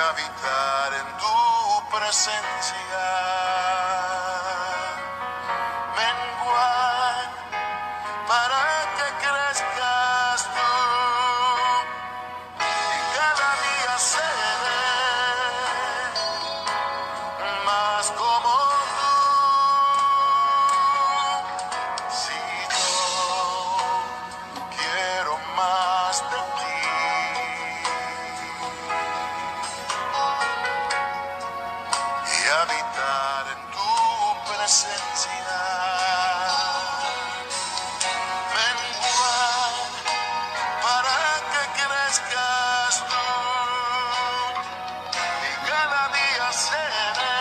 habitar en tu presencia, menguar para que crezcas tú y cada día seré más como tú. Si yo quiero más de ti y habitar en tu presencia, menguar para que crezcas tú y cada día seré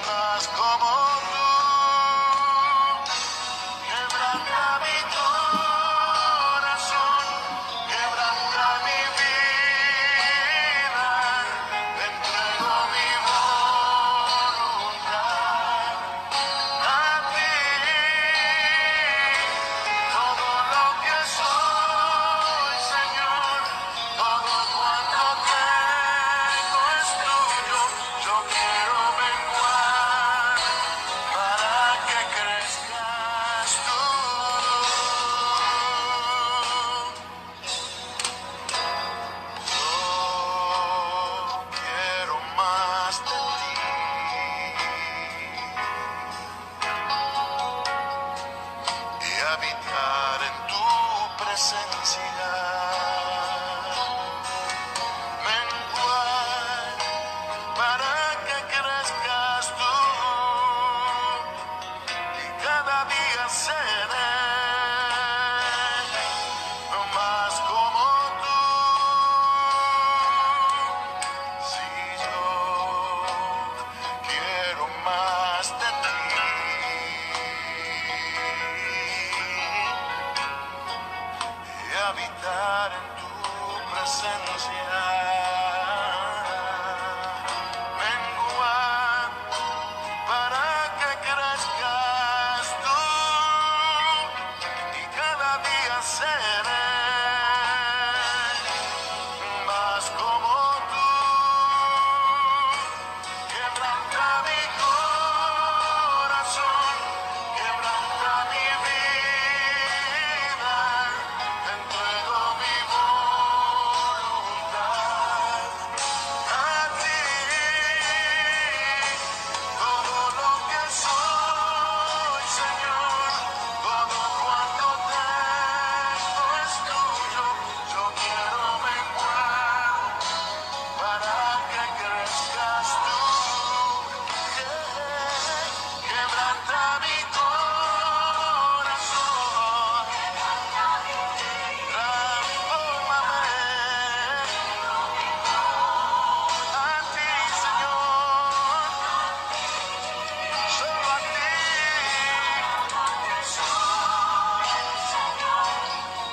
más como tú. Quebranta mi corazón, quebranta mi vida, te entrego mi voluntad a ti. Todo lo que soy, Señor, todo cuanto tengo es tuyo. Yo quiero menguar para que crezcas tú. Yo quiero más de ti y habitar en tu presencia, menguar para que crezcas tú y cada día seré más como tú. Si yo quiero más de ti y habitar en tu presencia, menguar para que crezcas tú y cada día seré más como tú. Quebranta mi corazón, quebranta mi vida, te entrego mi voluntad a ti. Todo lo que soy, Señor, todo cuanto tengo es tuyo. Yo quiero menguar para que crezcas tú. Quebranta mi corazón, transfórmame a ti, Señor, solo a ti.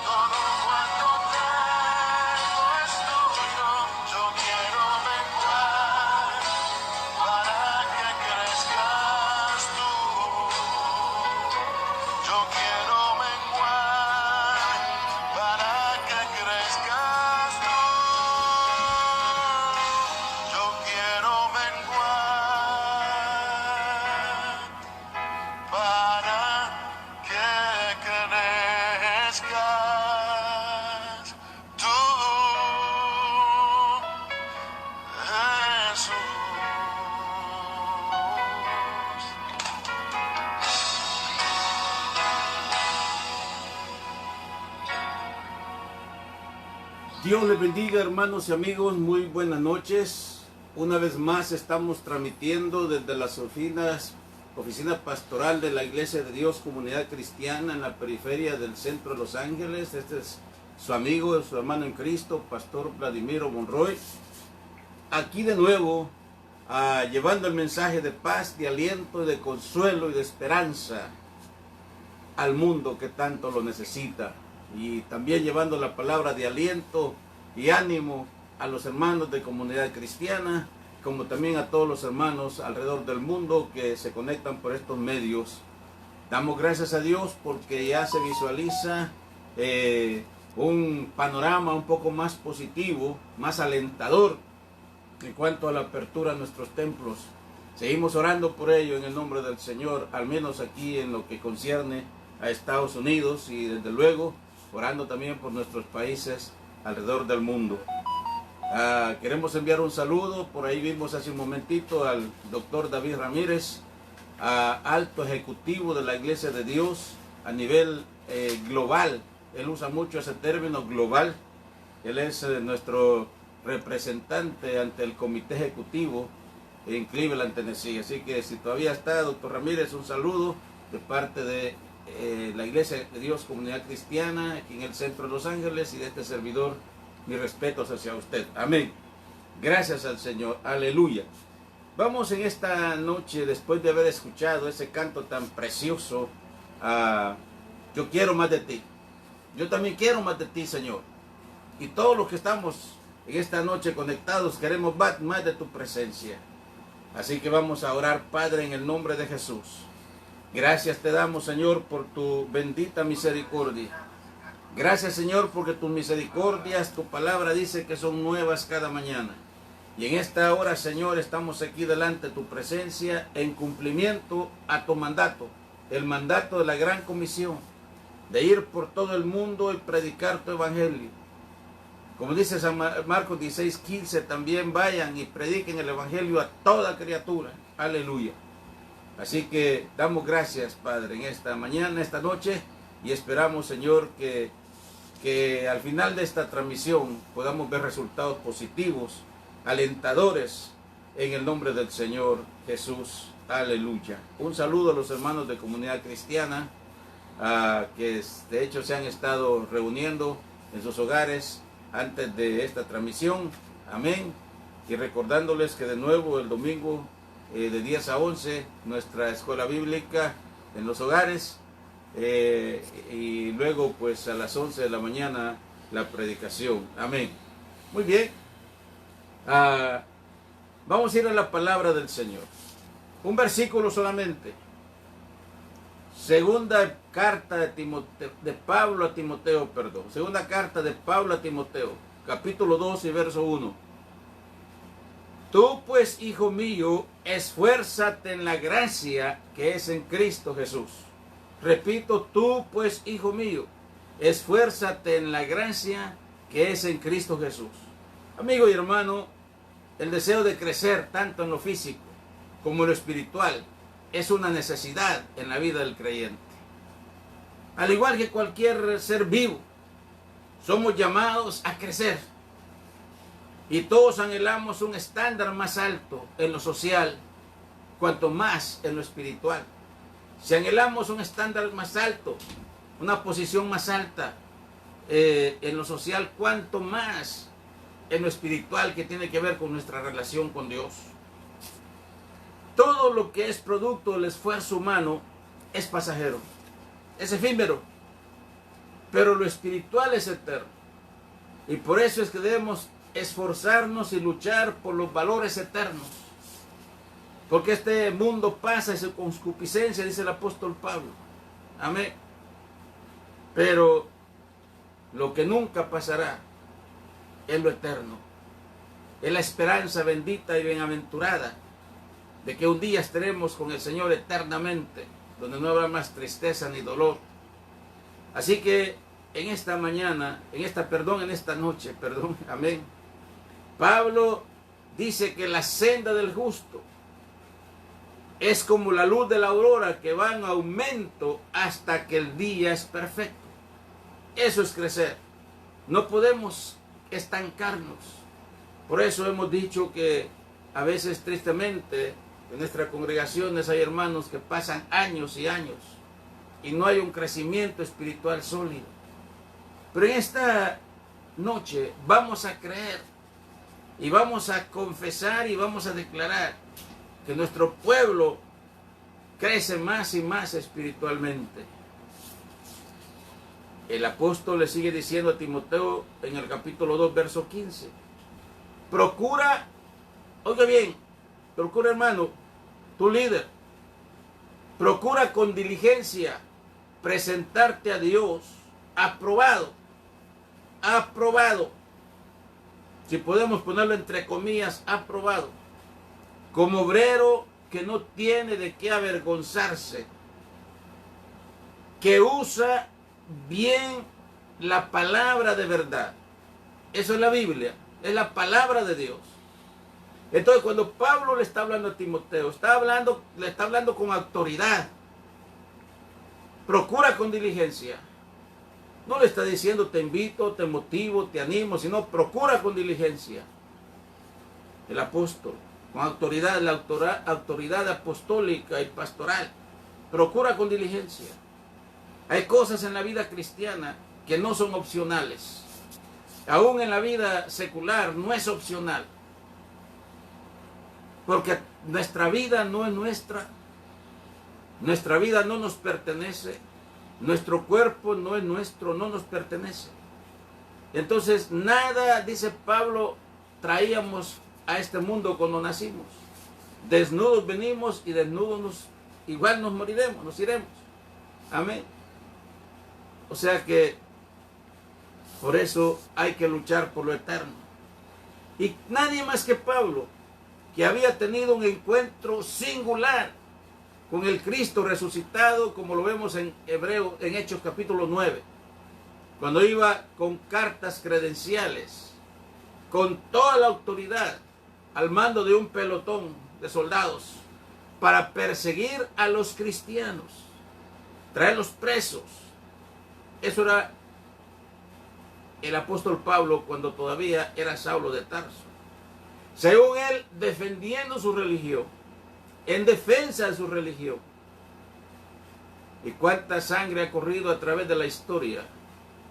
Todo cuanto tengo es tuyo. Yo quiero menguar para que crezcas tú. Yo quiero menguar para que crezcas tú. Yo quiero menguar para que crezcas tú, Jesús. Dios les bendiga, hermanos y amigos, muy buenas noches. Una vez más estamos transmitiendo desde las oficina pastoral de la Iglesia de Dios Comunidad Cristiana en la periferia del centro de Los Ángeles. Este es su amigo, su hermano en Cristo, Pastor Vladimiro Monroy. Aquí de nuevo, llevando el mensaje de paz, de aliento, de consuelo y de esperanza al mundo que tanto lo necesita. Y también llevando la palabra de aliento y ánimo a los hermanos de Comunidad Cristiana, como también a todos los hermanos alrededor del mundo que se conectan por estos medios. Damos gracias a Dios porque ya se visualiza un panorama un poco más positivo, más alentador en cuanto a la apertura de nuestros templos. Seguimos orando por ello en el nombre del Señor, al menos aquí en lo que concierne a Estados Unidos, y desde luego orando también por nuestros países alrededor del mundo. Queremos enviar un saludo, por ahí vimos hace un momentito al doctor David Ramírez, alto ejecutivo de la Iglesia de Dios a nivel global. Él usa mucho ese término global. Él es nuestro representante ante el comité ejecutivo en Cleveland, Tennessee. Así que si todavía está, doctor Ramírez, un saludo de parte de la Iglesia de Dios Comunidad Cristiana aquí en el centro de Los Ángeles, y de este servidor, mis respetos hacia usted. Amén. Gracias al Señor. Aleluya. Vamos en esta noche, después de haber escuchado ese canto tan precioso, yo quiero más de ti. Yo también quiero más de ti, Señor. Y todos los que estamos en esta noche conectados queremos más de tu presencia. Así que vamos a orar, Padre, en el nombre de Jesús. Gracias te damos, Señor, por tu bendita misericordia. Gracias, Señor, porque tus misericordias, tu palabra dice que son nuevas cada mañana. Y en esta hora, Señor, estamos aquí delante de tu presencia en cumplimiento a tu mandato, el mandato de la gran comisión, de ir por todo el mundo y predicar tu evangelio. Como dice San Marcos 16:15, también vayan y prediquen el evangelio a toda criatura. Aleluya. Así que damos gracias, Padre, en esta mañana, esta noche, y esperamos, Señor, que al final de esta transmisión podamos ver resultados positivos, alentadores, en el nombre del Señor Jesús. Aleluya. Un saludo a los hermanos de Comunidad Cristiana, que de hecho se han estado reuniendo en sus hogares antes de esta transmisión. Amén. Y recordándoles que de nuevo el domingo de 10 a 11 nuestra escuela bíblica en los hogares, y luego pues a las 11 de la mañana la predicación. Amén. Muy bien. Vamos a ir a la palabra del Señor. Un versículo solamente. Segunda carta de Pablo a Timoteo, Segunda carta de Pablo a Timoteo, capítulo 2 y verso 1. Tú pues, hijo mío, esfuérzate en la gracia que es en Cristo Jesús. Repito, tú pues, hijo mío, esfuérzate en la gracia que es en Cristo Jesús. Amigo y hermano, el deseo de crecer tanto en lo físico como en lo espiritual es una necesidad en la vida del creyente. Al igual que cualquier ser vivo, somos llamados a crecer. Y todos anhelamos un estándar más alto en lo social, cuanto más en lo espiritual. Si anhelamos un estándar más alto, una posición más alta en lo social, cuanto más en lo espiritual, que tiene que ver con nuestra relación con Dios. Todo lo que es producto del esfuerzo humano es pasajero, es efímero, pero lo espiritual es eterno. Y por eso es que debemos esforzarnos y luchar por los valores eternos. Porque este mundo pasa y su concupiscencia, dice el apóstol Pablo. Amén. Pero lo que nunca pasará es lo eterno. Es la esperanza bendita y bienaventurada de que un día estaremos con el Señor eternamente, donde no habrá más tristeza ni dolor. Así que en esta mañana, en esta noche, amén, Pablo dice que la senda del justo es como la luz de la aurora, que va en aumento hasta que el día es perfecto. Eso es crecer. No podemos estancarnos. Por eso hemos dicho que a veces, tristemente, en nuestras congregaciones hay hermanos que pasan años y años y no hay un crecimiento espiritual sólido. Pero en esta noche vamos a creer y vamos a confesar y vamos a declarar que nuestro pueblo crece más y más espiritualmente. El apóstol le sigue diciendo a Timoteo en el capítulo 2, verso 15. Procura, oiga bien, procura, hermano, tu líder, procura con diligencia presentarte a Dios aprobado, aprobado, si podemos ponerlo entre comillas, aprobado, como obrero que no tiene de qué avergonzarse, que usa bien la palabra de verdad. Eso es la Biblia, es la palabra de Dios. Entonces, cuando Pablo le está hablando a Timoteo, le está hablando con autoridad. Procura con diligencia. No le está diciendo te invito, te motivo, te animo, sino procura con diligencia. El apóstol, con autoridad, la autoridad apostólica y pastoral. Procura con diligencia. Hay cosas en la vida cristiana que no son opcionales. Aún en la vida secular no es opcional. Porque nuestra vida no es nuestra. Nuestra vida no nos pertenece. Nuestro cuerpo no es nuestro, no nos pertenece. Entonces, nada, dice Pablo, traíamos a este mundo cuando nacimos. Desnudos venimos y desnudos igual nos moriremos, nos iremos. Amén. O sea que, por eso hay que luchar por lo eterno. Y nadie más que Pablo, que había tenido un encuentro singular con el Cristo resucitado, como lo vemos en Hechos capítulo 9, cuando iba con cartas credenciales, con toda la autoridad, al mando de un pelotón de soldados, para perseguir a los cristianos, traerlos presos. Eso era el apóstol Pablo cuando todavía era Saulo de Tarso. Según él, defendiendo su religión, en defensa de su religión. Y cuánta sangre ha corrido a través de la historia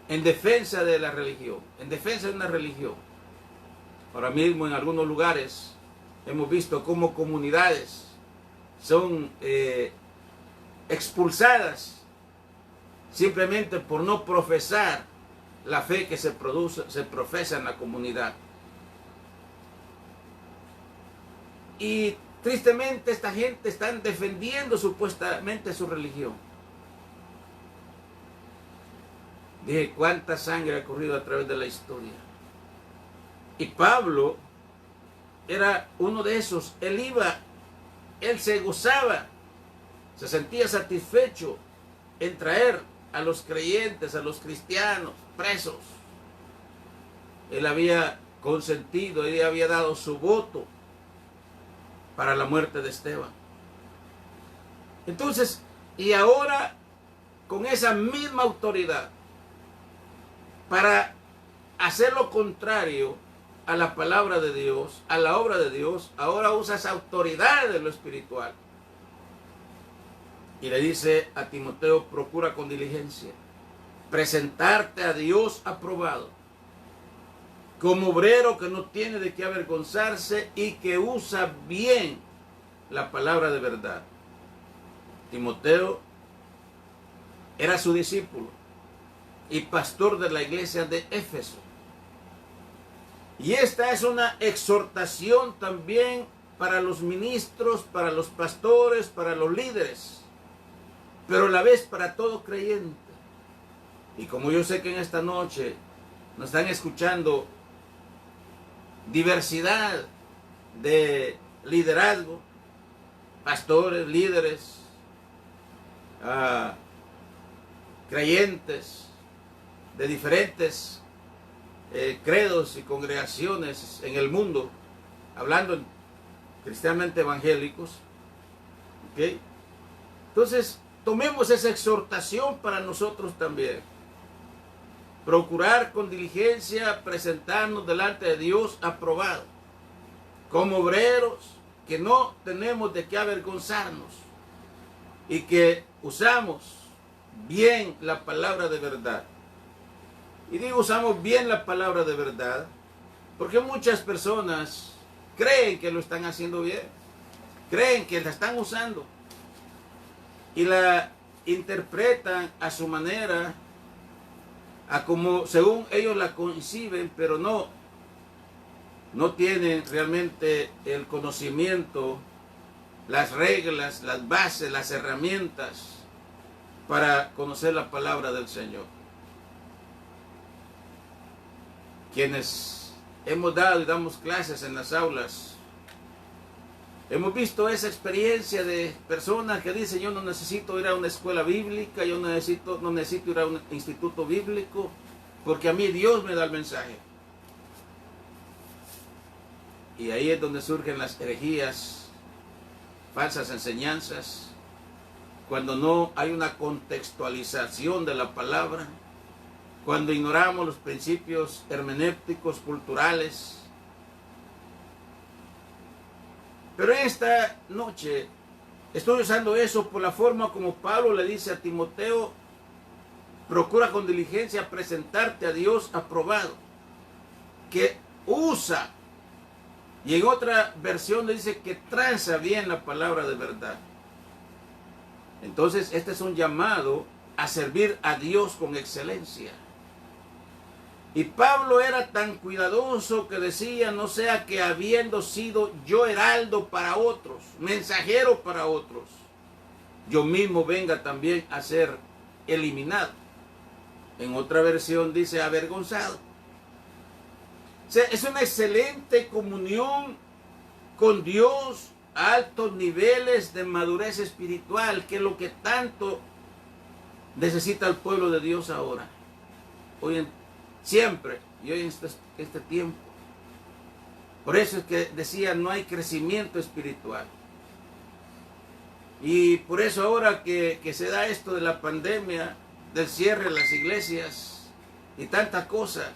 en defensa de la religión, en defensa de una religión. Ahora mismo en algunos lugares hemos visto cómo comunidades son expulsadas simplemente por no profesar la fe que se profesa en la comunidad. Y tristemente esta gente está defendiendo supuestamente su religión. Dije, cuánta sangre ha corrido a través de la historia. Y Pablo era uno de esos. Él se gozaba, se sentía satisfecho en traer a los creyentes, a los cristianos presos. Él había consentido, él había dado su voto para la muerte de Esteban. Entonces, y ahora con esa misma autoridad, para hacer lo contrario a la palabra de Dios, a la obra de Dios, ahora usa esa autoridad de lo espiritual. Y le dice a Timoteo, procura con diligencia presentarte a Dios aprobado, como obrero que no tiene de qué avergonzarse y que usa bien la palabra de verdad. Timoteo era su discípulo y pastor de la iglesia de Éfeso. Y esta es una exhortación también para los ministros, para los pastores, para los líderes, pero a la vez para todo creyente. Y como yo sé que en esta noche nos están escuchando diversidad de liderazgo, pastores, líderes, creyentes de diferentes credos y congregaciones en el mundo, hablando cristianamente evangélicos, ¿okay? Entonces, tomemos esa exhortación para nosotros también. Procurar con diligencia presentarnos delante de Dios aprobado, como obreros que no tenemos de qué avergonzarnos y que usamos bien la palabra de verdad. Y digo usamos bien la palabra de verdad porque muchas personas creen que lo están haciendo bien, creen que la están usando y la interpretan a su manera, a como según ellos la conciben, pero no tienen realmente el conocimiento, las reglas, las bases, las herramientas para conocer la palabra del Señor. Quienes hemos dado y damos clases en las aulas, hemos visto esa experiencia de personas que dicen: yo no necesito ir a una escuela bíblica, yo no necesito ir a un instituto bíblico, porque a mí Dios me da el mensaje. Y ahí es donde surgen las herejías, falsas enseñanzas, cuando no hay una contextualización de la palabra, cuando ignoramos los principios hermenéuticos, culturales. Pero esta noche estoy usando eso por la forma como Pablo le dice a Timoteo: procura con diligencia presentarte a Dios aprobado, que usa. Y en otra versión le dice que tranza bien la palabra de verdad. Entonces este es un llamado a servir a Dios con excelencia. Y Pablo era tan cuidadoso que decía: no sea que habiendo sido yo heraldo para otros, mensajero para otros, yo mismo venga también a ser eliminado. En otra versión dice avergonzado. O sea, es una excelente comunión con Dios a altos niveles de madurez espiritual, que es lo que tanto necesita el pueblo de Dios ahora. Siempre, y hoy en este tiempo. Por eso es que decía: no hay crecimiento espiritual. Y por eso ahora que se da esto de la pandemia, del cierre de las iglesias y tantas cosas,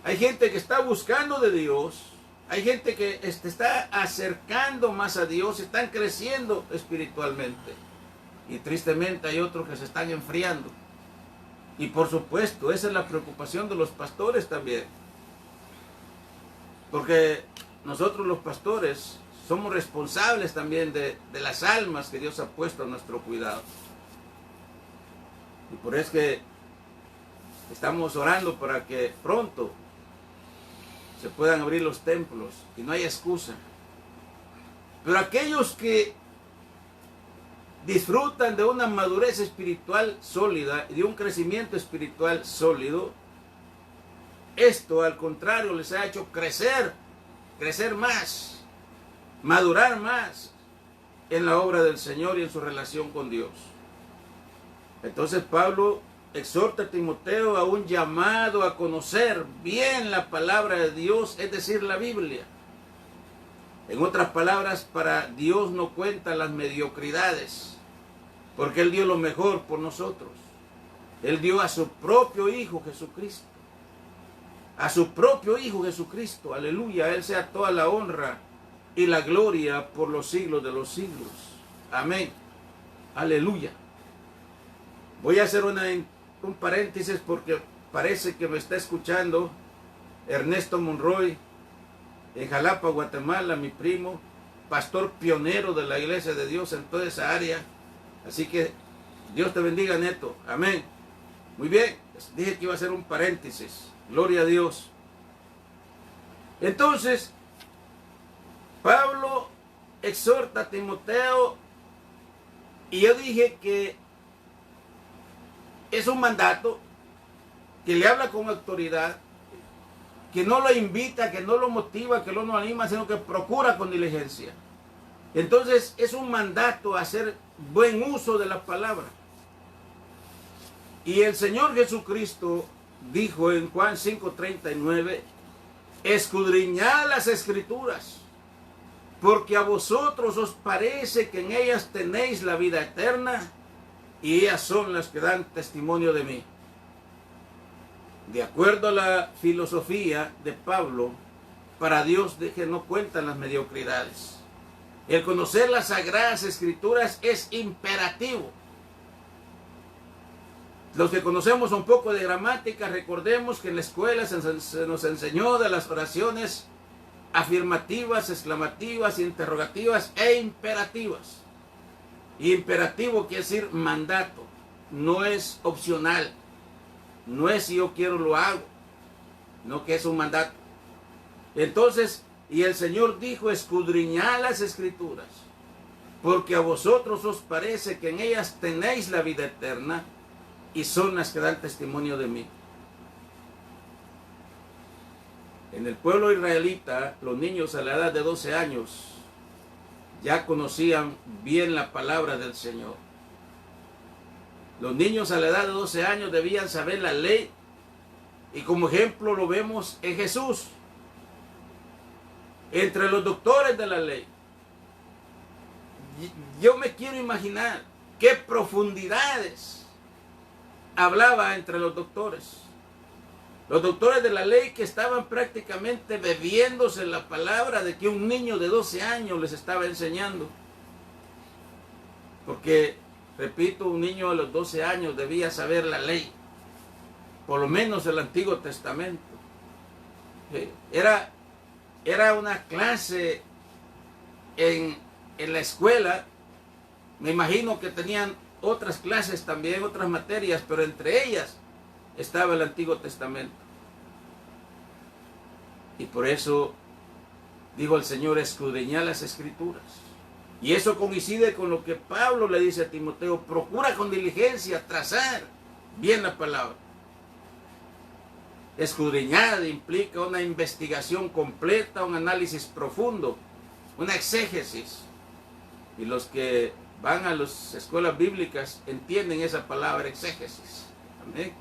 hay gente que está buscando de Dios, hay gente que está acercando más a Dios, están creciendo espiritualmente. Y tristemente hay otros que se están enfriando. Y por supuesto, esa es la preocupación de los pastores también. Porque nosotros los pastores somos responsables también de las almas que Dios ha puesto a nuestro cuidado. Y por eso es que estamos orando para que pronto se puedan abrir los templos y no haya excusa. Pero aquellos que disfrutan de una madurez espiritual sólida y de un crecimiento espiritual sólido, esto al contrario les ha hecho crecer más, madurar más en la obra del Señor y en su relación con Dios. Entonces Pablo exhorta a Timoteo a un llamado a conocer bien la palabra de Dios, es decir, la Biblia. En otras palabras, para Dios no cuentan las mediocridades, porque Él dio lo mejor por nosotros. Él dio a su propio Hijo Jesucristo. A su propio Hijo Jesucristo, aleluya. A Él sea toda la honra y la gloria por los siglos de los siglos. Amén. Aleluya. Voy a hacer un paréntesis porque parece que me está escuchando Ernesto Monroy en Jalapa, Guatemala, mi primo, pastor pionero de la Iglesia de Dios en toda esa área. Así que Dios te bendiga, Neto. Amén. Muy bien, dije que iba a hacer un paréntesis. Gloria a Dios. Entonces, Pablo exhorta a Timoteo, y yo dije que es un mandato que le habla con autoridad, que no lo invita, que no lo motiva, que no lo anima, sino que procura con diligencia. Entonces es un mandato a hacer buen uso de la palabra. Y el Señor Jesucristo dijo en Juan 5:39, escudriñad las Escrituras, porque a vosotros os parece que en ellas tenéis la vida eterna, y ellas son las que dan testimonio de mí. De acuerdo a la filosofía de Pablo, para Dios que no cuentan las mediocridades. El conocer las Sagradas Escrituras es imperativo. Los que conocemos un poco de gramática, recordemos que en la escuela se nos enseñó de las oraciones afirmativas, exclamativas, interrogativas e imperativas. Y imperativo quiere decir mandato, no es opcional, no es si yo quiero lo hago, no, que es un mandato. Entonces, y el Señor dijo, escudriñad las Escrituras, porque a vosotros os parece que en ellas tenéis la vida eterna, y son las que dan testimonio de mí. En el pueblo israelita, los niños a la edad de 12 años ya conocían bien la palabra del Señor. Los niños a la edad de 12 años debían saber la ley, y como ejemplo lo vemos en Jesús. Entre los doctores de la ley, yo me quiero imaginar qué profundidades hablaba entre los doctores. Los doctores de la ley que estaban prácticamente bebiéndose la palabra de que un niño de 12 años les estaba enseñando. Porque, repito, un niño a los 12 años debía saber la ley, por lo menos el Antiguo Testamento. Era una clase en la escuela. Me imagino que tenían otras clases también, otras materias, pero entre ellas estaba el Antiguo Testamento. Y por eso dijo el Señor: escudriñad las Escrituras. Y eso coincide con lo que Pablo le dice a Timoteo: procura con diligencia trazar bien la palabra. Escudriñar implica una investigación completa, un análisis profundo, una exégesis. Y los que van a las escuelas bíblicas entienden esa palabra, exégesis. Amén.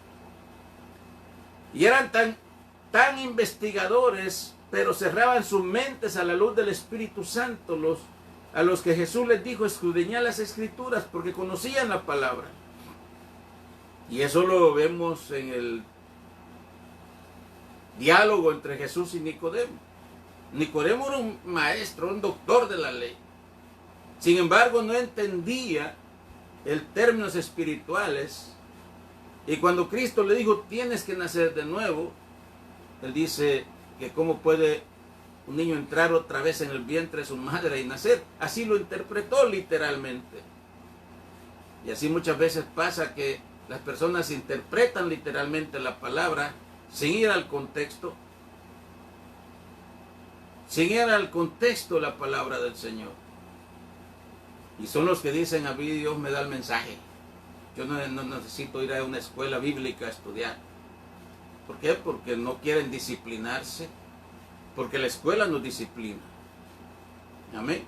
Y eran tan investigadores, pero cerraban sus mentes a la luz del Espíritu Santo, a los que Jesús les dijo: escudriñad las Escrituras, porque conocían la palabra. Y eso lo vemos en el diálogo entre Jesús y Nicodemo. Nicodemo era un maestro, un doctor de la ley. Sin embargo, no entendía el términos espirituales. Y cuando Cristo le dijo: tienes que nacer de nuevo, él dice que cómo puede un niño entrar otra vez en el vientre de su madre y nacer. Así lo interpretó literalmente. Y así muchas veces pasa que las personas interpretan literalmente la palabra sin ir al contexto. Sin ir al contexto de la palabra del Señor. Y son los que dicen: a mí Dios me da el mensaje. Yo no necesito ir a una escuela bíblica a estudiar. ¿Por qué? Porque no quieren disciplinarse. Porque la escuela nos disciplina. Amén.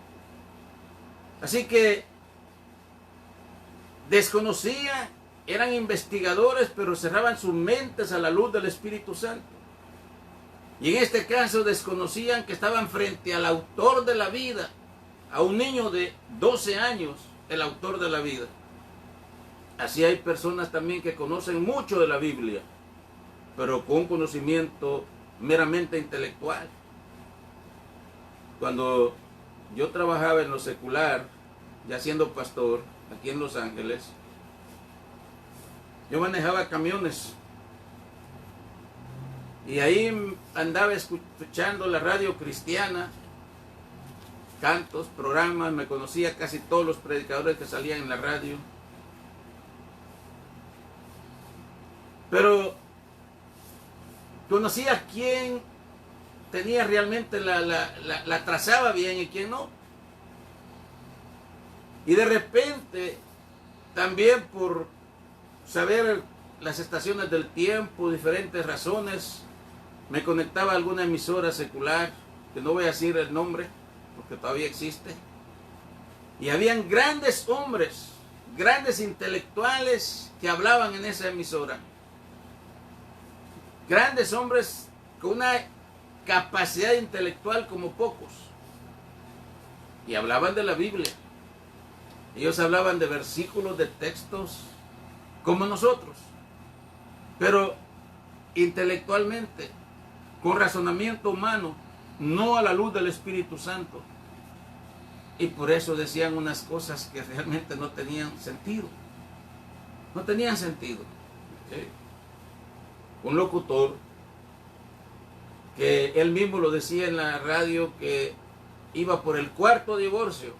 Así que desconocían, eran investigadores, pero cerraban sus mentes a la luz del Espíritu Santo. Y en este caso desconocían que estaban frente al autor de la vida, a un niño de 12 años, el autor de la vida. Así hay personas también que conocen mucho de la Biblia, pero con conocimiento meramente intelectual. Cuando yo trabajaba en lo secular, ya siendo pastor, aquí en Los Ángeles, yo manejaba camiones. Y ahí andaba escuchando la radio cristiana, cantos, programas, me conocía casi todos los predicadores que salían en la radio. Pero conocía quién tenía realmente la trazaba bien y quién no. Y de repente, también por saber las estaciones del tiempo, diferentes razones, me conectaba a alguna emisora secular, que no voy a decir el nombre, porque todavía existe. Y habían grandes hombres, grandes intelectuales que hablaban en esa emisora. Grandes hombres con una capacidad intelectual como pocos. Y hablaban de la Biblia. Ellos hablaban de versículos, de textos, como nosotros. Pero intelectualmente, con razonamiento humano, no a la luz del Espíritu Santo. Y por eso decían unas cosas que realmente no tenían sentido. No tenían sentido. ¿Okay? Un locutor, que él mismo lo decía en la radio, que iba por el 4º divorcio,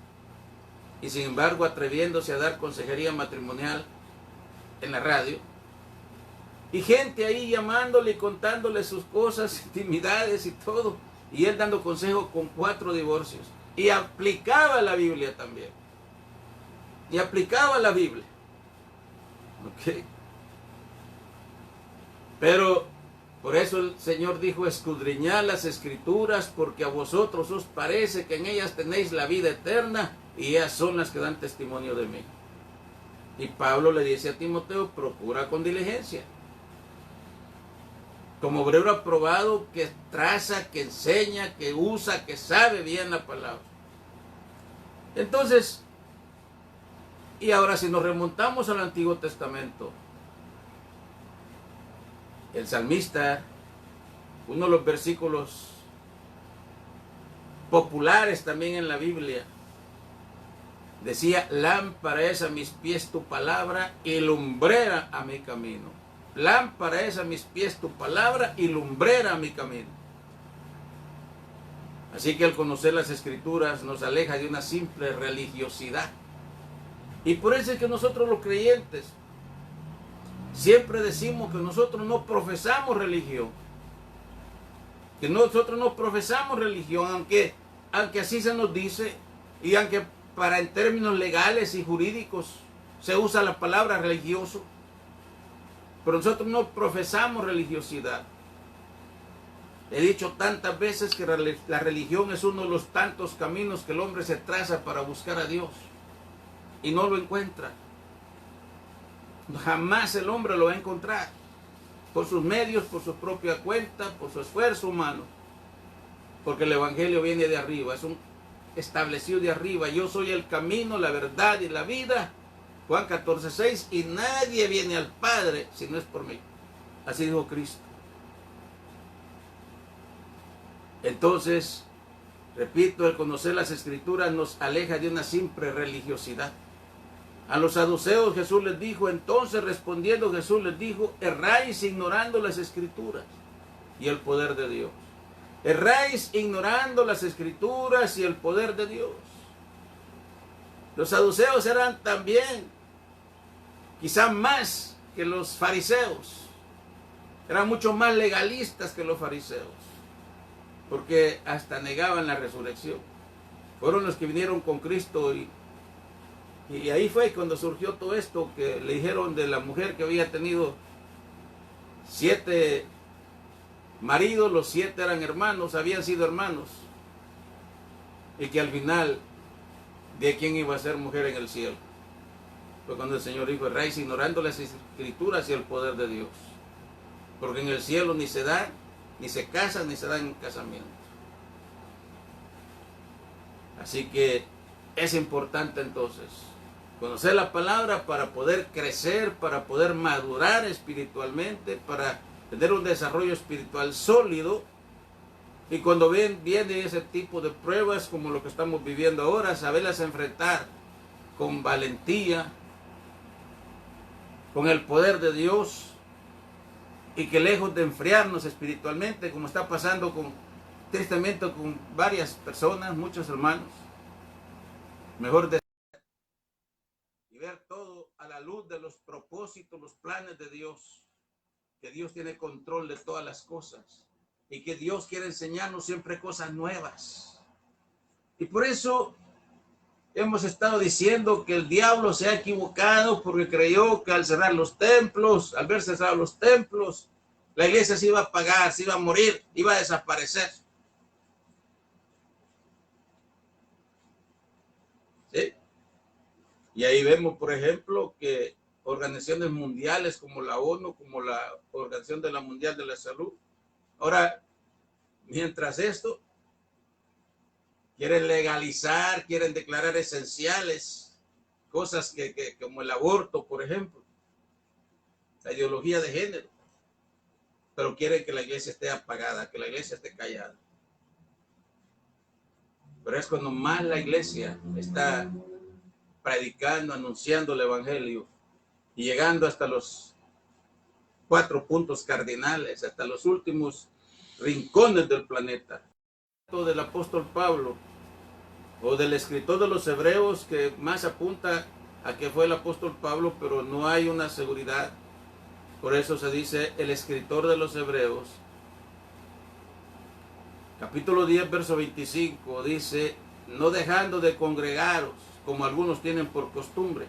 y sin embargo atreviéndose a dar consejería matrimonial en la radio, y gente ahí llamándole y contándole sus cosas, intimidades y todo, y él dando consejo con 4 divorcios, y aplicaba la Biblia también, y aplicaba la Biblia. ¿Ok? Pero Por eso el Señor dijo, escudriñad las Escrituras, porque a vosotros os parece que en ellas tenéis la vida eterna, y ellas son las que dan testimonio de mí. Y Pablo le dice a Timoteo, procura con diligencia, como obrero aprobado, que traza, que enseña, que usa, que sabe bien la palabra. Entonces, y ahora si nos remontamos al Antiguo Testamento, el salmista, uno de los versículos populares también en la Biblia, decía, lámpara es a mis pies tu palabra y lumbrera a mi camino. Lámpara es a mis pies tu palabra y lumbrera a mi camino. Así que al conocer las Escrituras nos aleja de una simple religiosidad. Y por eso es que nosotros los creyentes siempre decimos que nosotros no profesamos religión. Que nosotros no profesamos religión, aunque así se nos dice, y aunque para en términos legales y jurídicos se usa la palabra religioso, pero nosotros no profesamos religiosidad. He dicho tantas veces que la religión es uno de los tantos caminos que el hombre se traza para buscar a Dios y no lo encuentra. Jamás el hombre lo va a encontrar por sus medios, por su propia cuenta, por su esfuerzo humano, porque el evangelio viene de arriba, es un establecido de arriba. Yo soy el camino, la verdad y la vida, Juan 14:6, y nadie viene al Padre si no es por mí. Así dijo Cristo. Entonces, repito, el conocer las Escrituras nos aleja de una simple religiosidad. A los saduceos Jesús les dijo, entonces respondiendo Jesús les dijo, erráis ignorando las Escrituras y el poder de Dios. Erráis ignorando las Escrituras y el poder de Dios. Los saduceos eran también, quizá más que los fariseos, eran mucho más legalistas que los fariseos, porque hasta negaban la resurrección. Fueron los que vinieron con Cristo y ahí fue cuando surgió todo esto que le dijeron de la mujer que había tenido 7 maridos, los 7 eran hermanos, habían sido hermanos, y que al final de quién iba a ser mujer en el cielo. Fue cuando el Señor dijo, erráis ignorando las Escrituras y el poder de Dios, porque en el cielo ni se da, ni se casan, ni se dan casamiento. Así que es importante entonces conocer la palabra para poder crecer, para poder madurar espiritualmente, para tener un desarrollo espiritual sólido. Y cuando viene ese tipo de pruebas como lo que estamos viviendo ahora, saberlas enfrentar con valentía, con el poder de Dios, y que lejos de enfriarnos espiritualmente, como está pasando tristemente con varias personas, muchos hermanos, mejor y ver todo a la luz de los propósitos, los planes de Dios, que Dios tiene control de todas las cosas y que Dios quiere enseñarnos siempre cosas nuevas. Y por eso hemos estado diciendo que el diablo se ha equivocado porque creyó que al cerrar los templos, al ver cerrados los templos, la iglesia se iba a apagar, se iba a morir, iba a desaparecer. ¿Sí? Y ahí vemos, por ejemplo, que organizaciones mundiales como la ONU, como la Organización de la Mundial de la Salud, ahora, mientras esto, quieren legalizar, quieren declarar esenciales cosas que como el aborto, por ejemplo, la ideología de género, pero quieren que la iglesia esté apagada, que la iglesia esté callada. Pero es cuando más la iglesia está predicando, anunciando el evangelio y llegando hasta los 4 puntos cardinales, hasta los últimos rincones del planeta. Del apóstol Pablo o del escritor de los Hebreos, que más apunta a que fue el apóstol Pablo, pero no hay una seguridad. Por eso se dice el escritor de los Hebreos. Capítulo 10, verso 25, dice, no dejando de congregaros, como algunos tienen por costumbre,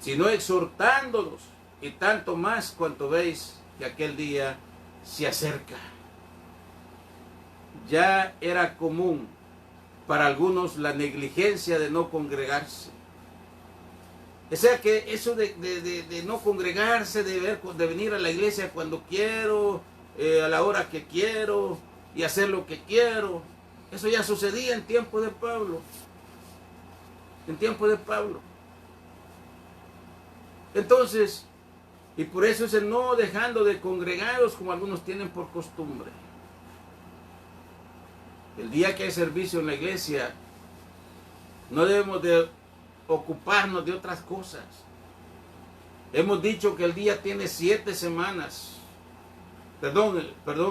sino exhortándolos, y tanto más cuanto veis que aquel día se acerca. Ya era común para algunos la negligencia de no congregarse. O sea que eso de no congregarse, de venir a la iglesia cuando quiero, a la hora que quiero y hacer lo que quiero, eso ya sucedía en tiempo de Pablo. En tiempo de Pablo. Entonces, y por eso es el no dejando de congregaros como algunos tienen por costumbre. El día que hay servicio en la iglesia, no debemos de ocuparnos de otras cosas. Hemos dicho que el día tiene 7 semanas. Perdón,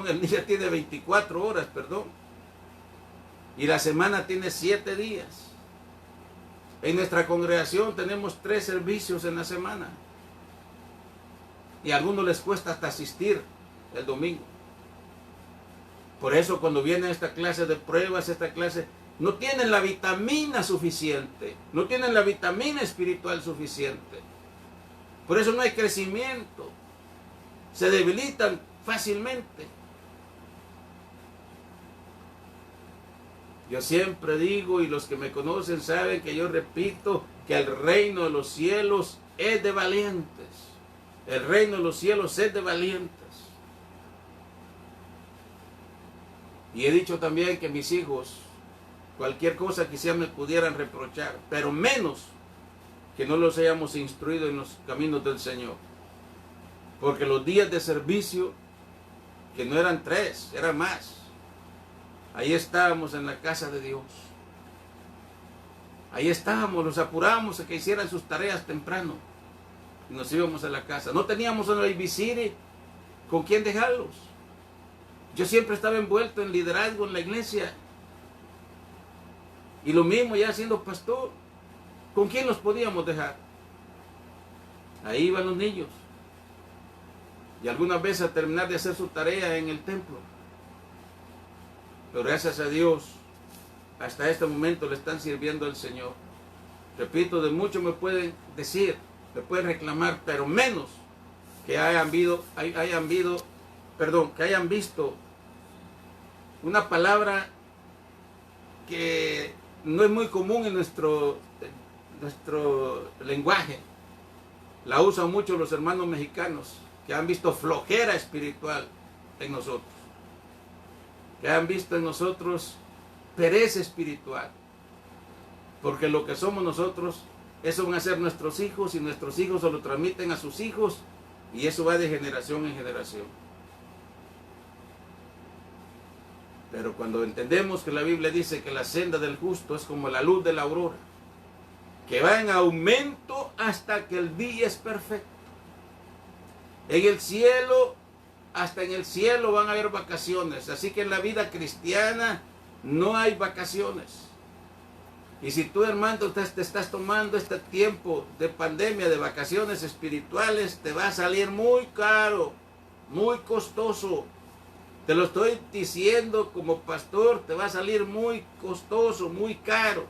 el día tiene 24 horas, perdón. Y la semana tiene 7 días. En nuestra congregación tenemos 3 servicios en la semana. Y a algunos les cuesta hasta asistir el domingo. Por eso cuando viene esta clase de pruebas, esta clase, no tienen la vitamina suficiente. No tienen la vitamina espiritual suficiente. Por eso no hay crecimiento. Se debilitan fácilmente. Yo siempre digo, y los que me conocen saben que yo repito, que el reino de los cielos es de valientes. El reino de los cielos es de valientes. Y he dicho también que mis hijos, cualquier cosa quizá me pudieran reprochar, pero menos que no los hayamos instruido en los caminos del Señor. Porque los días de servicio, que no eran 3, eran más. Ahí estábamos en la casa de Dios. Ahí estábamos, los apuramos a que hicieran sus tareas temprano. Y nos íbamos a la casa. No teníamos un babysitter con quién dejarlos. Yo siempre estaba envuelto en liderazgo en la iglesia. Y lo mismo ya siendo pastor. ¿Con quién los podíamos dejar? Ahí iban los niños. Y algunas veces a terminar de hacer su tarea en el templo. Pero gracias a Dios, hasta este momento le están sirviendo al Señor. Repito, de mucho me pueden decir, me pueden reclamar, pero menos que hayan visto una palabra que no es muy común en nuestro lenguaje. La usan mucho los hermanos mexicanos, que han visto flojera espiritual en nosotros. Que han visto en nosotros pereza espiritual. Porque lo que somos nosotros, eso van a ser nuestros hijos, y nuestros hijos se lo transmiten a sus hijos, y eso va de generación en generación. Pero cuando entendemos que la Biblia dice que la senda del justo es como la luz de la aurora, que va en aumento hasta que el día es perfecto. En el cielo, hasta en el cielo van a haber vacaciones. Así que en la vida cristiana no hay vacaciones. Y si tú, hermano, te estás tomando este tiempo de pandemia, de vacaciones espirituales, te va a salir muy caro, muy costoso. Te lo estoy diciendo como pastor, te va a salir muy costoso, muy caro.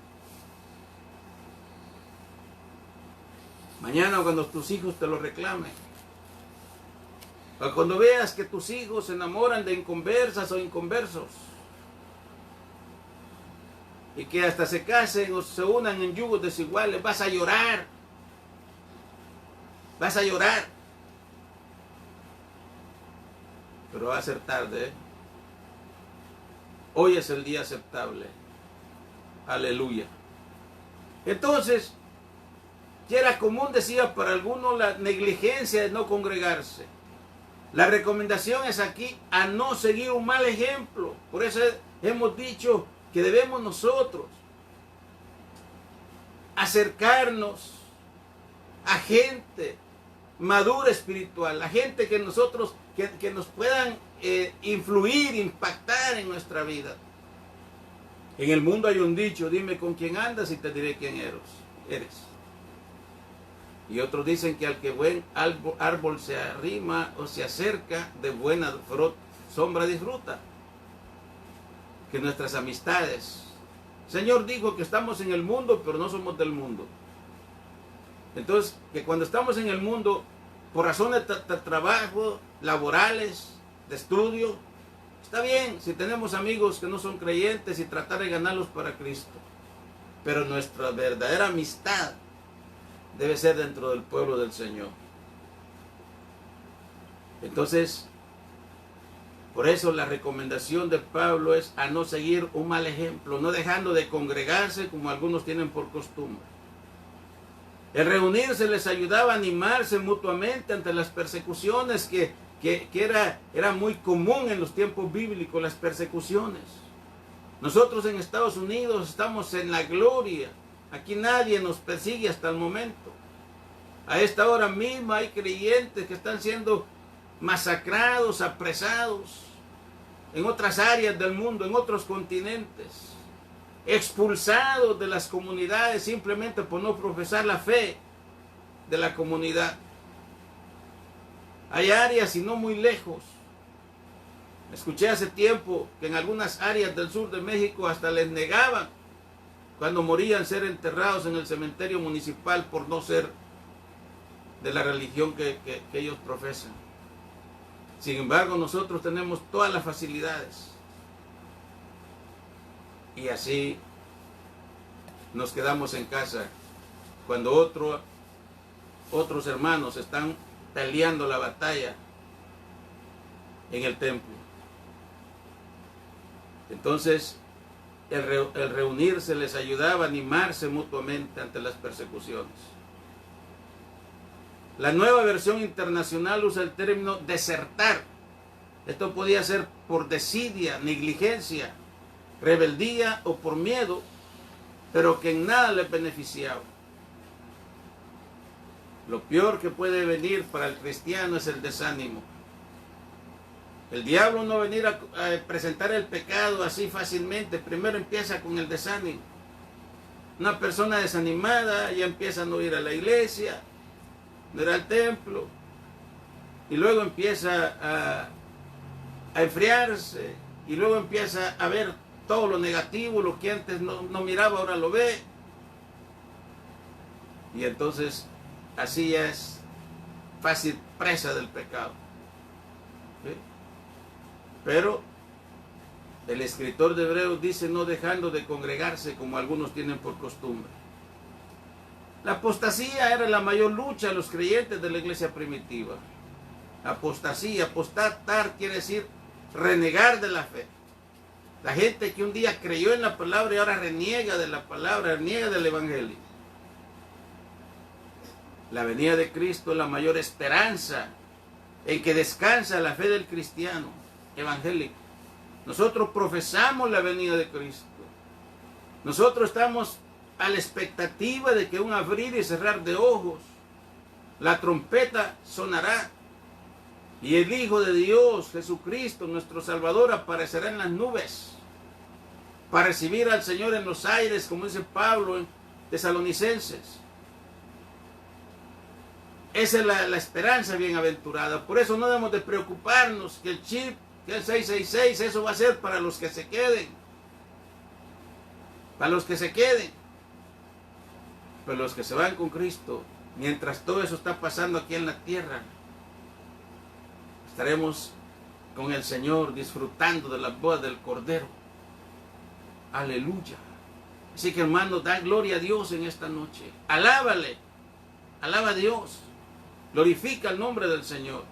Mañana cuando tus hijos te lo reclamen, o cuando veas que tus hijos se enamoran de inconversas o inconversos, y que hasta se casen o se unan en yugos desiguales, vas a llorar. Vas a llorar. Pero va a ser tarde, ¿eh? Hoy es el día aceptable. Aleluya. Entonces, ya era común, decía, para algunos la negligencia de no congregarse. La recomendación es aquí a no seguir un mal ejemplo. Por eso hemos dicho que debemos nosotros acercarnos a gente madura espiritual, a gente que nosotros, que nos puedan influir, impactar en nuestra vida. En el mundo hay un dicho: dime con quién andas y te diré quién eres. Y otros dicen que al que buen árbol se arrima o se acerca, de buena sombra disfruta. Que nuestras amistades, el Señor dijo que estamos en el mundo, pero no somos del mundo. Entonces, que cuando estamos en el mundo, por razones de trabajo, laborales, de estudio. Está bien si tenemos amigos que no son creyentes y tratar de ganarlos para Cristo. Pero nuestra verdadera amistad debe ser dentro del pueblo del Señor. Entonces, por eso la recomendación de Pablo es a no seguir un mal ejemplo, no dejando de congregarse como algunos tienen por costumbre. El reunirse les ayudaba a animarse mutuamente ante las persecuciones que era muy común en los tiempos bíblicos, las persecuciones. Nosotros en Estados Unidos estamos en la gloria. Aquí nadie nos persigue hasta el momento. A esta hora misma hay creyentes que están siendo masacrados, apresados en otras áreas del mundo, en otros continentes, expulsados de las comunidades simplemente por no profesar la fe de la comunidad. Hay áreas y no muy lejos. Escuché hace tiempo que en algunas áreas del sur de México hasta les negaban cuando morían ser enterrados en el cementerio municipal por no ser de la religión que ellos profesan. Sin embargo, nosotros tenemos todas las facilidades. Y así nos quedamos en casa cuando otros hermanos están peleando la batalla en el templo. Entonces, el reunirse les ayudaba a animarse mutuamente ante las persecuciones. La Nueva Versión Internacional usa el término desertar. Esto podía ser por desidia, negligencia, rebeldía o por miedo, pero que en nada les beneficiaba. Lo peor que puede venir para el cristiano es el desánimo. El diablo no va a venir a presentar el pecado así fácilmente. Primero empieza con el desánimo. Una persona desanimada ya empieza a no ir a la iglesia, no ir al templo, y luego empieza a enfriarse, y luego empieza a ver todo lo negativo, lo que antes no miraba, ahora lo ve. Y entonces así ya es fácil presa del pecado. ¿Sí? Pero el escritor de Hebreos dice no dejando de congregarse como algunos tienen por costumbre. La apostasía era la mayor lucha de los creyentes de la iglesia primitiva. Apostasía, apostatar quiere decir renegar de la fe. La gente que un día creyó en la palabra y ahora reniega de la palabra, reniega del evangelio. La venida de Cristo es la mayor esperanza en que descansa la fe del cristiano evangélico. Nosotros profesamos la venida de Cristo. Nosotros estamos a la expectativa de que un abrir y cerrar de ojos, la trompeta sonará y el Hijo de Dios, Jesucristo, nuestro Salvador, aparecerá en las nubes para recibir al Señor en los aires, como dice Pablo en Tesalonicenses. Esa es la esperanza bienaventurada. Por eso no debemos de preocuparnos que el chip, que el 666, eso va a ser para los que se queden. Para los que se queden. Pero los que se van con Cristo, mientras todo eso está pasando aquí en la tierra, estaremos con el Señor disfrutando de las bodas del Cordero. Aleluya. Así que, hermanos, da gloria a Dios en esta noche. Alábale. Alaba a Dios. Glorifica el nombre del Señor.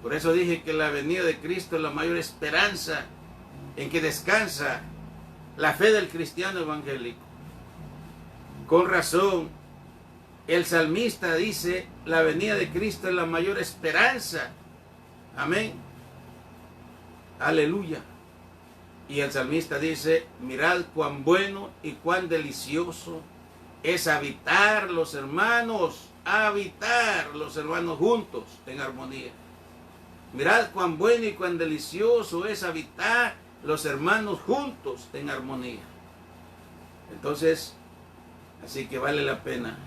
Por eso dije que la venida de Cristo es la mayor esperanza en que descansa la fe del cristiano evangélico. Con razón, el salmista dice, la venida de Cristo es la mayor esperanza. Amén. Aleluya. Y el salmista dice, mirad cuán bueno y cuán delicioso es habitar los hermanos juntos en armonía. Mirad cuán bueno y cuán delicioso es habitar los hermanos juntos en armonía. Entonces, así que vale la pena.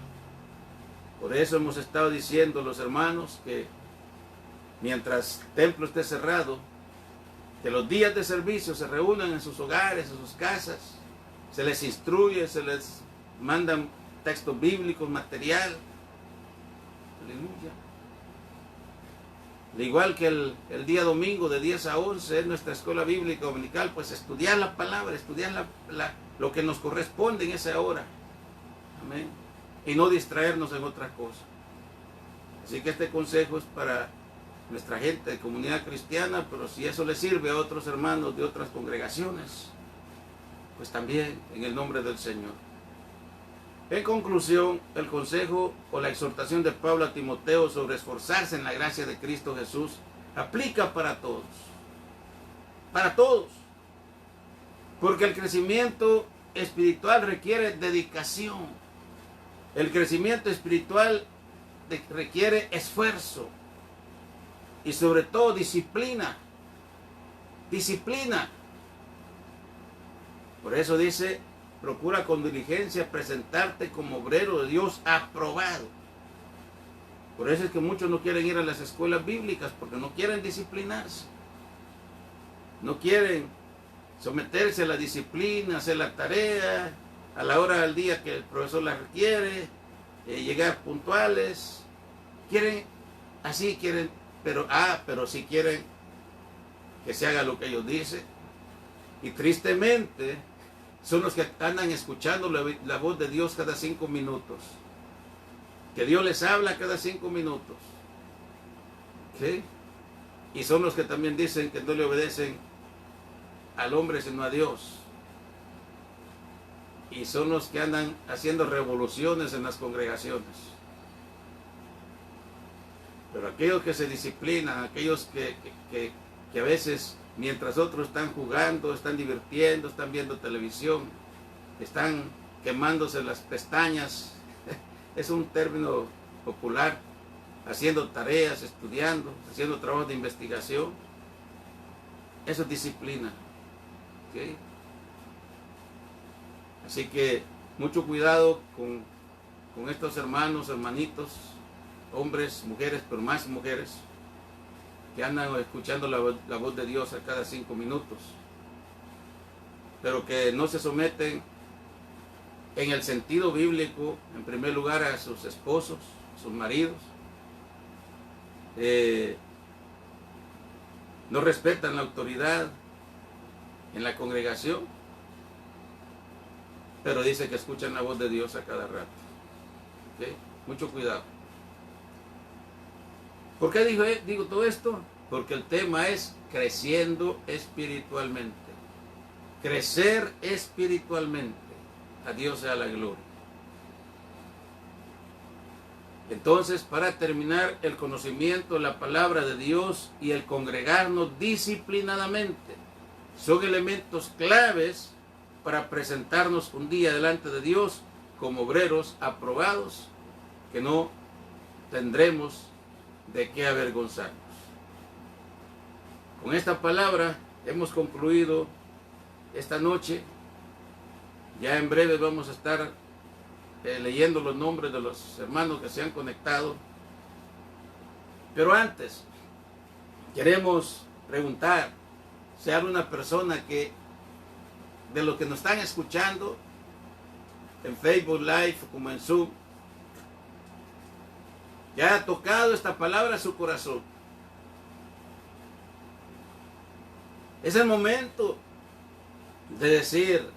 Por eso hemos estado diciendo los hermanos que mientras el templo esté cerrado, que los días de servicio se reúnan en sus hogares, en sus casas, se les instruye, se les mandan textos bíblicos, material. Aleluya. Al igual que el día domingo de 10 a 11 es nuestra escuela bíblica dominical, pues estudiar la palabra, estudiar lo que nos corresponde en esa hora. Amén. Y no distraernos en otra cosa. Así que este consejo es para nuestra gente de comunidad cristiana, pero si eso le sirve a otros hermanos de otras congregaciones, pues también en el nombre del Señor. En conclusión, el consejo o la exhortación de Pablo a Timoteo sobre esforzarse en la gracia de Cristo Jesús aplica para todos. Para todos. Porque el crecimiento espiritual requiere dedicación. El crecimiento espiritual requiere esfuerzo. Y sobre todo disciplina. Disciplina. Por eso dice, procura con diligencia presentarte como obrero de Dios aprobado. Por eso es que muchos no quieren ir a las escuelas bíblicas, porque no quieren disciplinarse. No quieren someterse a la disciplina, hacer la tarea a la hora del día que el profesor la requiere, llegar puntuales. Quieren, pero sí quieren que se haga lo que ellos dicen. Y tristemente son los que andan escuchando la voz de Dios cada 5 minutos. Que Dios les habla cada 5 minutos. ¿Sí? Y son los que también dicen que no le obedecen al hombre sino a Dios. Y son los que andan haciendo revoluciones en las congregaciones. Pero aquellos que se disciplinan, aquellos que a veces, mientras otros están jugando, están divirtiendo, están viendo televisión, están quemándose las pestañas, es un término popular, haciendo tareas, estudiando, haciendo trabajos de investigación, eso es disciplina. ¿Okay? Así que mucho cuidado con estos hermanos, hermanitos, hombres, mujeres, pero más mujeres, que andan escuchando la voz de Dios a cada 5 minutos, pero que no se someten en el sentido bíblico, en primer lugar a sus esposos, a sus maridos, no respetan la autoridad en la congregación, pero dice que escuchan la voz de Dios a cada rato. ¿Okay? Mucho cuidado. ¿Por qué digo todo esto? Porque el tema es creciendo espiritualmente. Crecer espiritualmente. A Dios sea la gloria. Entonces, para terminar, el conocimiento de la palabra de Dios y el congregarnos disciplinadamente son elementos claves para presentarnos un día delante de Dios como obreros aprobados, que no tendremos de qué avergonzarnos. Con esta palabra hemos concluido esta noche. Ya en breve vamos a estar leyendo los nombres de los hermanos que se han conectado. Pero antes, queremos preguntar si hay una persona que, de los que nos están escuchando en Facebook Live como en Zoom, ya ha tocado esta palabra a su corazón. Es el momento de decir,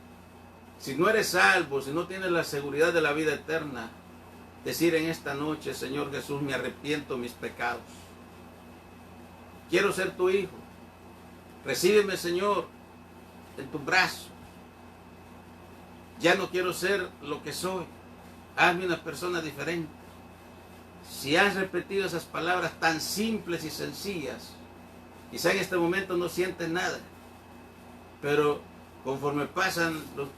si no eres salvo, si no tienes la seguridad de la vida eterna, decir en esta noche, Señor Jesús, me arrepiento de mis pecados. Quiero ser tu hijo. Recíbeme, Señor, en tu brazo. Ya no quiero ser lo que soy. Hazme una persona diferente. Si has repetido esas palabras tan simples y sencillas, quizá en este momento no sientes nada, pero conforme pasan los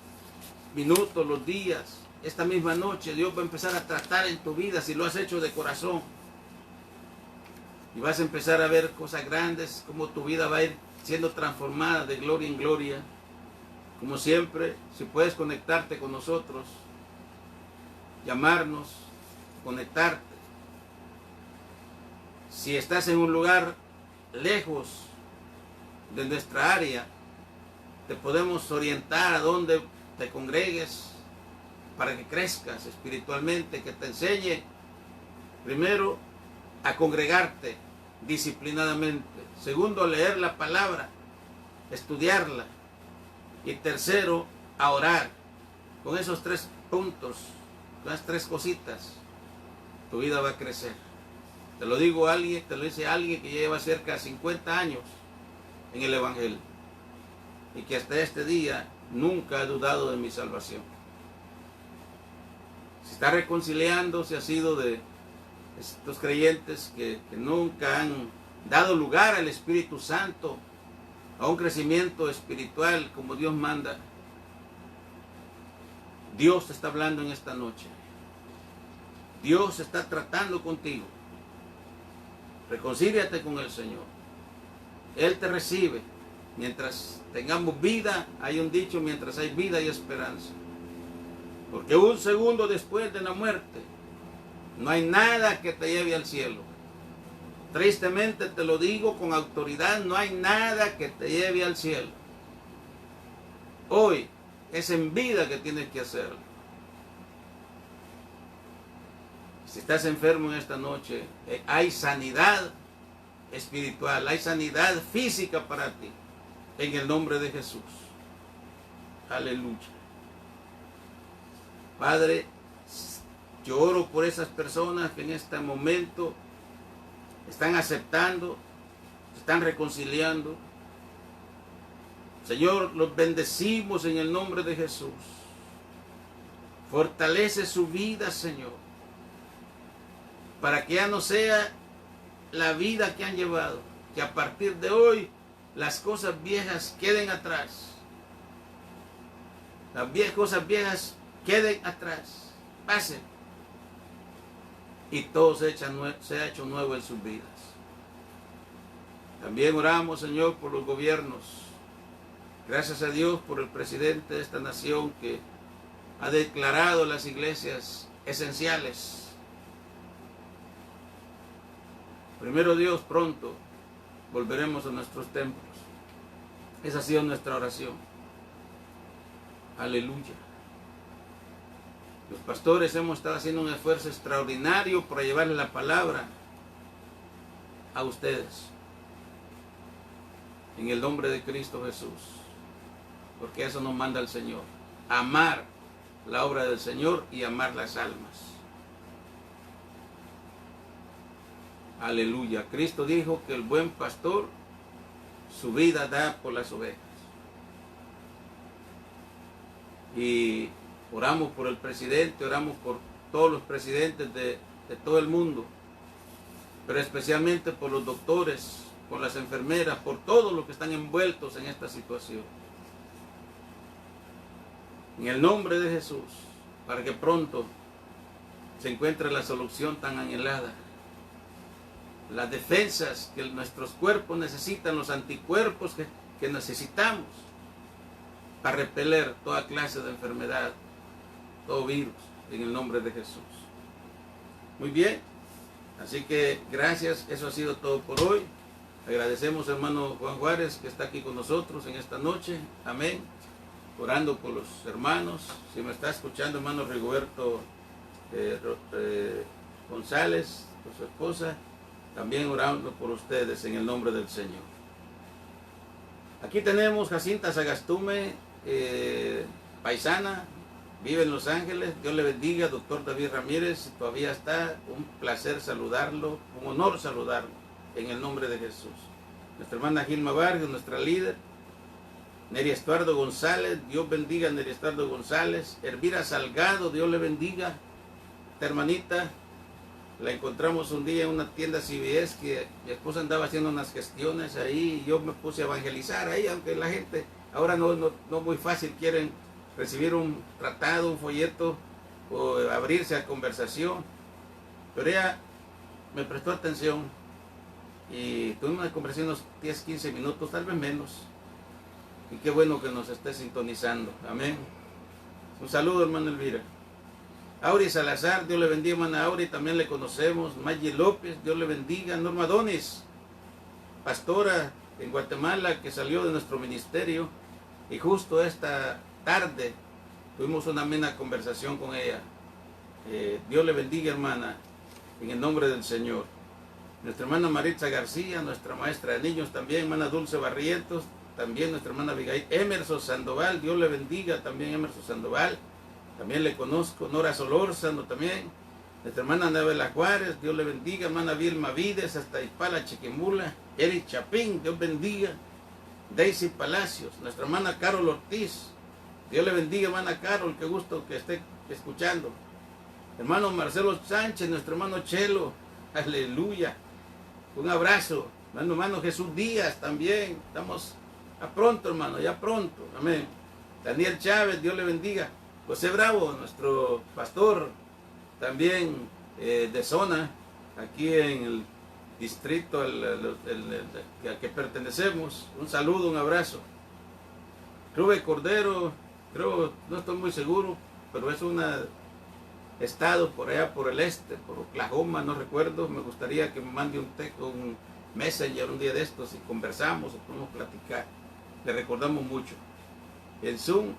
minutos, los días, esta misma noche, Dios va a empezar a tratar en tu vida si lo has hecho de corazón. Y vas a empezar a ver cosas grandes, como tu vida va a ir siendo transformada de gloria en gloria. Como siempre, si puedes conectarte con nosotros, llamarnos, conectarte. Si estás en un lugar lejos de nuestra área, te podemos orientar a dónde te congregues para que crezcas espiritualmente, que te enseñe primero a congregarte disciplinadamente. Segundo, leer la palabra, estudiarla. Y tercero, a orar. Con esos 3 puntos, las 3 cositas, tu vida va a crecer. Te lo digo a alguien, te lo dice alguien que lleva cerca de 50 años en el Evangelio y que hasta este día nunca ha dudado de mi salvación. Se está reconciliando, se ha sido de estos creyentes que nunca han dado lugar al Espíritu Santo, a un crecimiento espiritual como Dios manda. Dios te está hablando en esta noche. Dios está tratando contigo. Reconcíliate con el Señor. Él te recibe. Mientras tengamos vida, hay un dicho, mientras hay vida hay esperanza. Porque un segundo después de la muerte, no hay nada que te lleve al cielo. Tristemente te lo digo con autoridad, no hay nada que te lleve al cielo. Hoy es en vida que tienes que hacerlo. Si estás enfermo en esta noche, hay sanidad espiritual, hay sanidad física para ti, en el nombre de Jesús. Aleluya. Padre, yo oro por esas personas que en este momento están aceptando, se están reconciliando. Señor, los bendecimos en el nombre de Jesús. Fortalece su vida, Señor, para que ya no sea la vida que han llevado, que a partir de hoy las cosas viejas queden atrás. Las cosas viejas queden atrás, pasen, y todo se ha hecho nuevo en sus vidas. También oramos, Señor, por los gobiernos. Gracias a Dios por el presidente de esta nación que ha declarado las iglesias esenciales. Primero Dios, pronto volveremos a nuestros templos. Esa ha sido nuestra oración. Aleluya. Los pastores hemos estado haciendo un esfuerzo extraordinario para llevarle la palabra a ustedes. En el nombre de Cristo Jesús. Porque eso nos manda el Señor. Amar la obra del Señor y amar las almas. Aleluya. Cristo dijo que el buen pastor su vida da por las ovejas. Y oramos por el presidente, oramos por todos los presidentes de todo el mundo, pero especialmente por los doctores, por las enfermeras, por todos los que están envueltos en esta situación. En el nombre de Jesús, para que pronto se encuentre la solución tan anhelada. Las defensas que nuestros cuerpos necesitan, los anticuerpos que necesitamos para repeler toda clase de enfermedad, todo virus, en el nombre de Jesús. Muy bien, así que gracias, eso ha sido todo por hoy. Agradecemos hermano Juan Juárez que está aquí con nosotros en esta noche, amén, orando por los hermanos. Si me está escuchando hermano Rigoberto González, por su esposa, también orando por ustedes en el nombre del Señor. Aquí tenemos Jacinta Sagastume, paisana, vive en Los Ángeles. Dios le bendiga, doctor David Ramírez, si todavía está, un placer saludarlo, un honor saludarlo, en el nombre de Jesús. Nuestra hermana Gilma Vargas, nuestra líder. Neri Estuardo González, Dios bendiga a Neri Estuardo González. Elvira Salgado, Dios le bendiga. Esta hermanita, la encontramos un día en una tienda CVS que mi esposa andaba haciendo unas gestiones ahí y yo me puse a evangelizar ahí, aunque la gente ahora no muy fácil quieren recibir un tratado, un folleto o abrirse a conversación. Pero ella me prestó atención y tuvimos una conversación unos 10, 15 minutos, tal vez menos. Y qué bueno que nos esté sintonizando. Amén. Un saludo, hermano Elvira. Auri Salazar, Dios le bendiga, hermana Auri, también le conocemos. Maggie López, Dios le bendiga. Norma Donis, pastora en Guatemala, que salió de nuestro ministerio. Y justo esta tarde tuvimos una amena conversación con ella. Dios le bendiga, hermana, en el nombre del Señor. nuestra hermana Maritza García, nuestra maestra de niños también, hermana Dulce Barrientos, también nuestra hermana Abigail, Emerson Sandoval, Dios le bendiga también Emerson Sandoval, también le conozco, Nora Solórzano también, nuestra hermana Anabela Juárez, Dios le bendiga, hermana Vilma Vides, hasta Ipala, Chiquimula, Eric Chapín, Dios bendiga, Daisy Palacios, nuestra hermana Carol Ortiz, Dios le bendiga, hermana Carol, qué gusto que esté escuchando, hermano Marcelo Sánchez, nuestro hermano Chelo, aleluya, un abrazo, hermano Jesús Díaz también, estamos a pronto, hermano, ya pronto, amén. Daniel Chávez, Dios le bendiga. José Bravo, nuestro pastor, también de zona, aquí en el distrito al que pertenecemos. Un saludo, un abrazo. Rubén Cordero, creo, no estoy muy seguro, pero es un estado por allá, por el este, por Oklahoma, no recuerdo. Me gustaría que me mande un messenger un día de estos y conversamos o podemos platicar. Le recordamos mucho. En Zoom,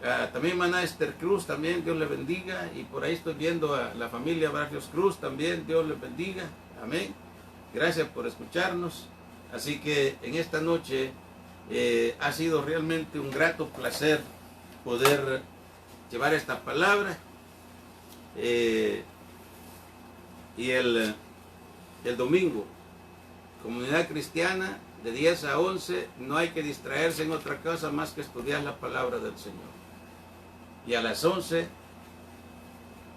también hermana Esther Cruz, también Dios le bendiga. Y por ahí estoy viendo a la familia Barrios Cruz, también Dios le bendiga. Amén. Gracias por escucharnos. Así que en esta noche ha sido realmente un grato placer poder llevar esta palabra. Y el domingo, comunidad cristiana, de 10 a 11, no hay que distraerse en otra cosa más que estudiar la palabra del Señor. Y a las 11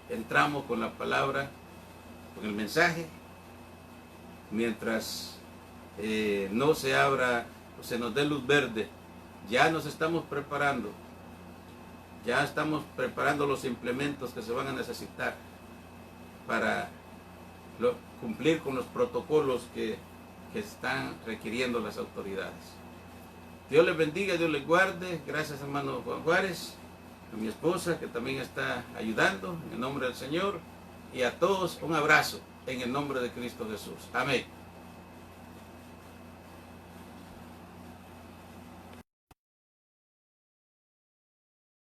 entramos con la palabra, con el mensaje, mientras no se abra o se nos dé luz verde. Ya nos estamos preparando, ya estamos preparando los implementos que se van a necesitar para cumplir con los protocolos que están requiriendo las autoridades. Dios les bendiga, Dios les guarde. Gracias, hermano Juan Juárez, a mi esposa que también está ayudando en el nombre del Señor, y a todos un abrazo en el nombre de Cristo Jesús. Amén.